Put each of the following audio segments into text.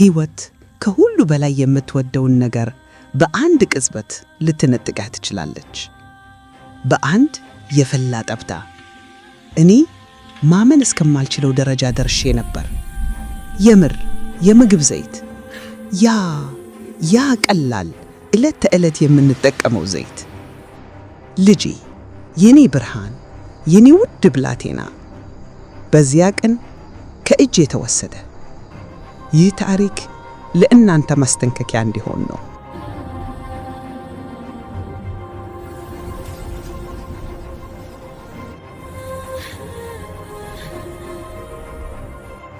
ሕይወት ከሁሉ በላይ የምትወደውን ነገር በአንድ ቅጽበት ልትነጥቃት ትችላለች። በአንድ የፈላ ጠብታ እኔ ማመን እስከማልችለው ደረጃ ደርሼ ነበር። የምር የምግብ ዘይት፣ ያ ቀላል ዕለት ተዕለት የምንጠቀመው ዘይት፣ ልጄ፣ የኔ ብርሃን፣ የኔ ውድ ብላቴና በዚያ ቀን ከእጄ የተወሰደ። ይህ ታሪክ ለእናንተ ማስጠንቀቂያ እንዲሆን ነው።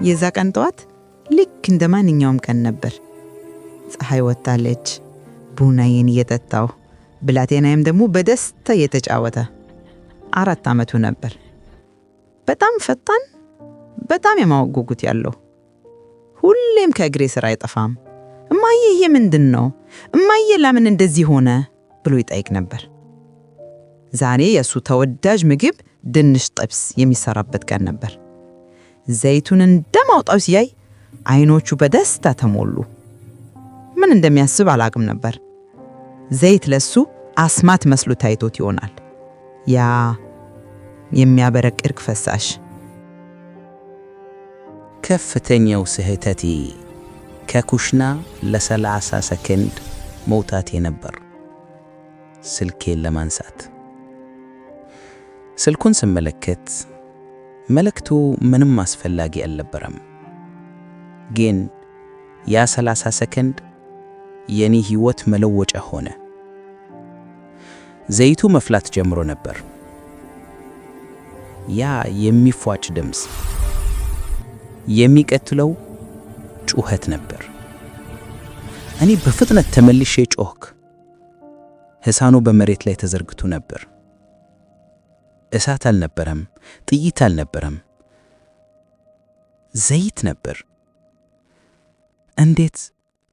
የዛ ቀን ጠዋት ልክ እንደ ማንኛውም ቀን ነበር። ፀሐይ ወጣለች። ቡናዬን እየጠጣሁ ብላቴናዬም ደግሞ በደስታ እየተጫወተ። 4 ዓመቱ ነበር። በጣም ፈጣን፣ በጣም የማወቅ ጉጉት ያለው። ሁሌም ከእግሬ ስራ አይጠፋም። እማዬ ይሄ ምንድን ነው? እማዬ ለምን እንደዚህ ሆነ ብሎ ይጠይቅ ነበር። ዛሬ የሱ ተወዳጅ ምግብ ድንች ጥብስ የሚሰራበት ቀን ነበር። ዘይቱን እንደማውጣው ሲያይ አይኖቹ በደስታ ተሞሉ። ምን እንደሚያስብ አላቅም ነበር። ዘይት ለሱ አስማት መስሎ ታይቶት ይሆናል። ያ የሚያበረቅርቅ ፈሳሽ። ከፍተኛው ስህተቴ ከኩሽና ለ30 ሰከንድ መውጣቴ ነበር። ስልኬን ለማንሳት ስልኩን ስመለከት መልእክቱ ምንም አስፈላጊ አልነበረም። ግን ያ 30 ሰከንድ የኔ ሕይወት መለወጫ ሆነ። ዘይቱ መፍላት ጀምሮ ነበር። ያ የሚፏጭ ድምፅ፣ የሚቀጥለው ጩኸት ነበር። እኔ በፍጥነት ተመልሼ ጮህኩ። ሕፃኑ በመሬት ላይ ተዘርግቶ ነበር። እሳት አልነበረም፣ ጥይት አልነበረም፣ ዘይት ነበር።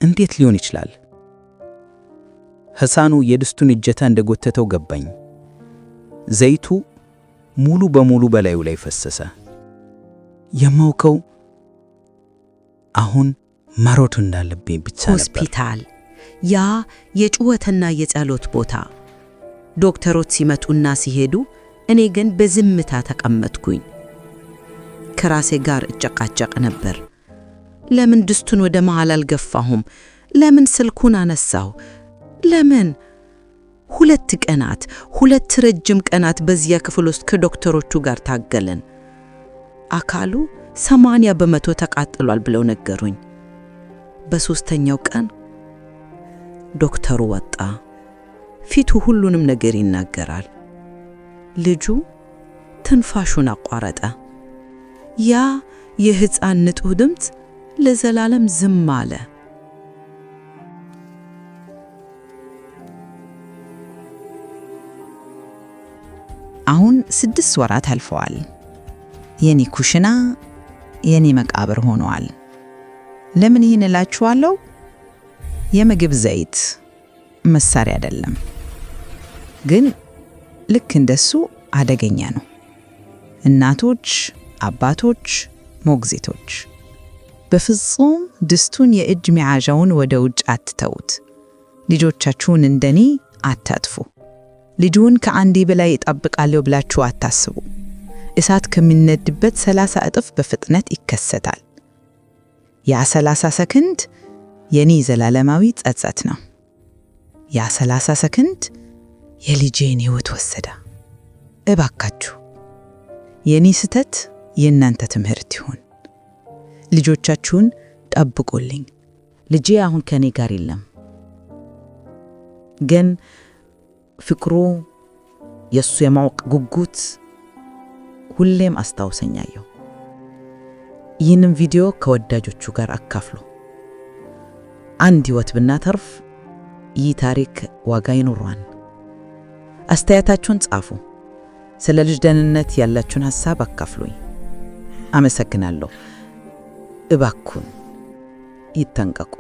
እንዴት ሊሆን ይችላል? ሕፃኑ የድስቱን እጀታ እንደጎተተው ገባኝ። ዘይቱ ሙሉ በሙሉ በላዩ ላይ ፈሰሰ። የማውቀው አሁን መሮጥ እንዳለብኝ ብቻ ነበር። ሆስፒታል፣ ያ የጩኸትና የጸሎት ቦታ። ዶክተሮች ሲመጡና ሲሄዱ፣ እኔ ግን በዝምታ ተቀመጥኩኝ። ከራሴ ጋር እጨቃጨቅ ነበር። ለምን ድስቱን ወደ መሃል አልገፋሁም? ለምን ስልኩን አነሳሁ? ለምን? 2 ቀናት፣ 2 ረጅም ቀናት በዚያ ክፍል ውስጥ ከዶክተሮቹ ጋር ታገለን። አካሉ 80% ተቃጥሏል ብለው ነገሩኝ። በ3ኛው ቀን ዶክተሩ ወጣ። ፊቱ ሁሉንም ነገር ይናገራል። ልጁ ትንፋሹን አቋረጠ። ያ የሕፃን ንጹሕ ድምፅ ለዘላለም ዝም አለ። አሁን 6 ወራት አልፈዋል። የኔ ኩሽና የኔ መቃብር ሆኗል። ለምን ይህን እላችኋለሁ? የምግብ ዘይት መሳሪያ አይደለም፣ ግን ልክ እንደሱ አደገኛ ነው። እናቶች፣ አባቶች፣ ሞግዚቶች በፍጹም ድስቱን የእጅ መያዣውን ወደ ውጭ አትተውት። ልጆቻችሁን እንደኔ አታጥፉ። ልጁን ከአንዴ በላይ ይጠብቃለሁ ብላችሁ አታስቡ። እሳት ከሚነድበት 30 እጥፍ በፍጥነት ይከሰታል። ያ 30 ሰከንድ የኔ ዘላለማዊ ጸጸት ነው። ያ 30 ሰከንድ የልጄን ሕይወት ወሰደ። እባካችሁ የኔ ስህተት የእናንተ ትምህርት ይሁን። ልጆቻችሁን ጠብቁልኝ። ልጄ አሁን ከኔ ጋር የለም፣ ግን ፍቅሩ፣ የሱ የማወቅ ጉጉት ሁሌም አስታውሰኛለሁ። ይህንን ቪዲዮ ከወዳጆቹ ጋር አካፍሉ። አንድ ሕይወት ብናተርፍ ይህ ታሪክ ዋጋ ይኖረዋል። አስተያየታችሁን ጻፉ። ስለ ልጅ ደህንነት ያላችሁን ሐሳብ አካፍሉኝ። አመሰግናለሁ። እባክዎን ይጠንቀቁ።